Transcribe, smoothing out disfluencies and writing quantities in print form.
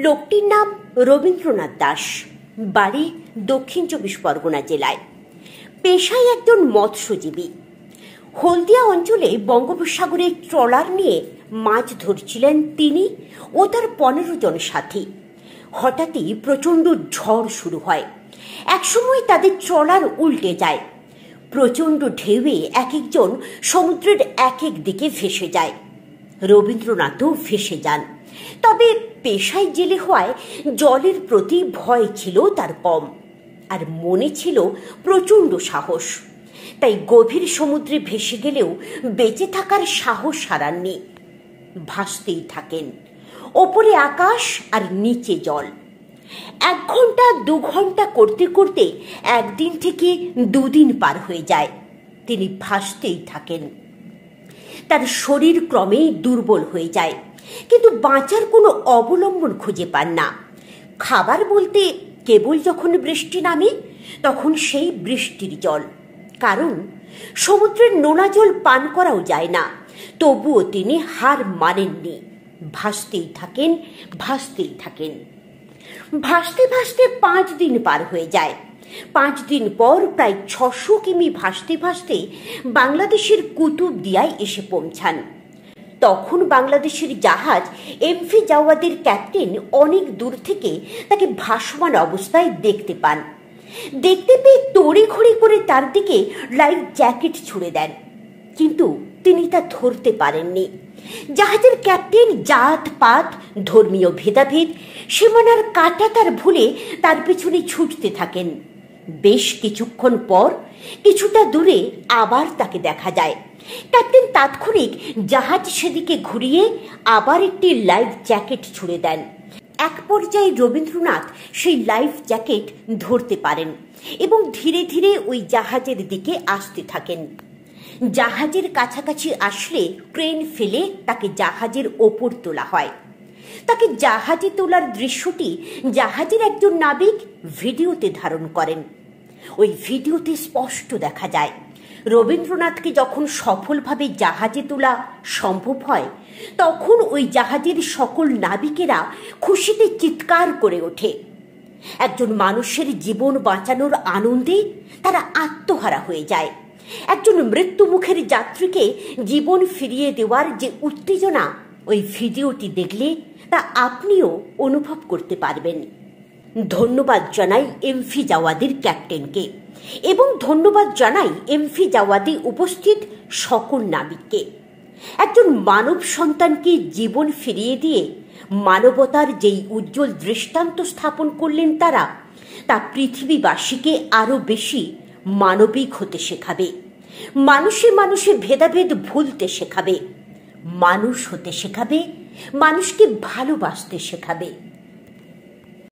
লোকটির নাম রবীন্দ্রনাথ দাস, বাড়ি দক্ষিণ 24 পরগনা জেলায়। পেশায় একজন মৎস্যজীবী। হলদিয়া অঞ্চলে বঙ্গোপসাগরে ট্রলার নিয়ে মাছ ধরছিলেন তিনি ও তার 15 জন সাথী। হঠাৎই প্রচণ্ড ঝড় শুরু হয়। একসময় তাদের ট্রলার উল্টে যায়। প্রচণ্ড ঢেউয়ে এক একজন সমুদ্রের এক এক দিকে ভেসে যায়। রবীন্দ্রনাথও ভেসে যান। তবে পেশায় জেলে হওয়ায় জলের প্রতি ভয় ছিল তার কম, আর মনে ছিল প্রচণ্ড সাহস। তাই গভীর সমুদ্রে ভেসে গেলেও বেঁচে থাকার সাহস হারাননি। ভাসতেই থাকেন। ওপরে আকাশ আর নিচে জল। 1 ঘন্টা 2 ঘন্টা করতে করতে একদিন থেকে 2 দিন পার হয়ে যায়। তিনি ভাসতেই থাকেন। তার শরীর ক্রমেই দুর্বল হয়ে যায়, কিন্তু বাঁচার কোনো অবলম্বন খুঁজে পান না। খাবার বলতে কেবল যখন বৃষ্টি নামে তখন সেই বৃষ্টির জল, কারণ সমুদ্রের নোনা জল পান করাও যায় না। তবুও তিনি হার মানেননি। ভাসতেই থাকেন, ভাসতেই থাকেন। ভাসতে ভাসতে 5 দিন পার হয়ে যায়। 5 দিন পর প্রায় 600 কিমি ভাসতে ভাসতে বাংলাদেশের কুতুবদিয়ায় এসে পৌঁছান। তখন বাংলাদেশের জাহাজ এমভি জাওয়াদের ক্যাপ্টেন অনেক দূর থেকে তাকে ভাসমান অবস্থায় দেখতে পান। দেখতে পেয়ে তড়িঘড়ি করে তার দিকে লাইফ জ্যাকেট ছুড়ে দেন, কিন্তু তিনি তা ধরতে পারেননি। জাহাজের ক্যাপ্টেন জাত পাত, ধর্মীয় ভেদাভেদ, সীমানার কাটা তার ভুলে তার পেছনে ছুটতে থাকেন। বেশ কিছুক্ষণ পর কিছুটা দূরে আবার তাকে দেখা যায়। ক্যাপ্টেন তাৎক্ষণিক জাহাজ সেদিকে ঘুরিয়ে আবার একটি লাইফ জ্যাকেট ছুড়ে দেন। এক পর্যায়ে রবীন্দ্রনাথ সেই লাইফ জ্যাকেট ধরতে পারেন এবং ধীরে ধীরে ওই জাহাজের দিকে আসতে থাকেন। জাহাজের কাছাকাছি আসলে ক্রেন ফেলে তাকে জাহাজের ওপর তোলা হয়। তাকে জাহাজে তোলার দৃশ্যটি জাহাজের একজন নাবিক ভিডিওতে ধারণ করেন। ওই ভিডিওতে স্পষ্ট দেখা যায় রবীন্দ্রনাথকে যখন সফলভাবে জাহাজে তোলা সম্ভব হয়, তখন ওই জাহাজের সকল নাবিকেরা খুশিতে চিৎকার করে ওঠে। একজন মানুষের জীবন বাঁচানোর আনন্দে তারা আত্মহারা হয়ে যায়। একজন মৃত্যুমুখের যাত্রীকে জীবন ফিরিয়ে দেওয়ার যে উত্তেজনা ওই ভিডিওটি দেখলে তা আপনিও অনুভব করতে পারবেন। ধন্যবাদ জানাই এমভি জাওয়াদের ক্যাপ্টেনকে এবং ধন্যবাদ জানাই এমভি জাওয়াদে উপস্থিত সকল নাবিককে। একজন মানব সন্তানকে জীবন ফিরিয়ে দিয়ে মানবতার যেই উজ্জ্বল দৃষ্টান্ত স্থাপন করলেন তারা, তা পৃথিবীবাসীকে আরো বেশি মানবিক হতে শেখাবে, মানুষে মানুষে ভেদাভেদ ভুলতে শেখাবে, মানুষ হতে শেখাবে, মানুষকে ভালোবাসতে শেখাবে।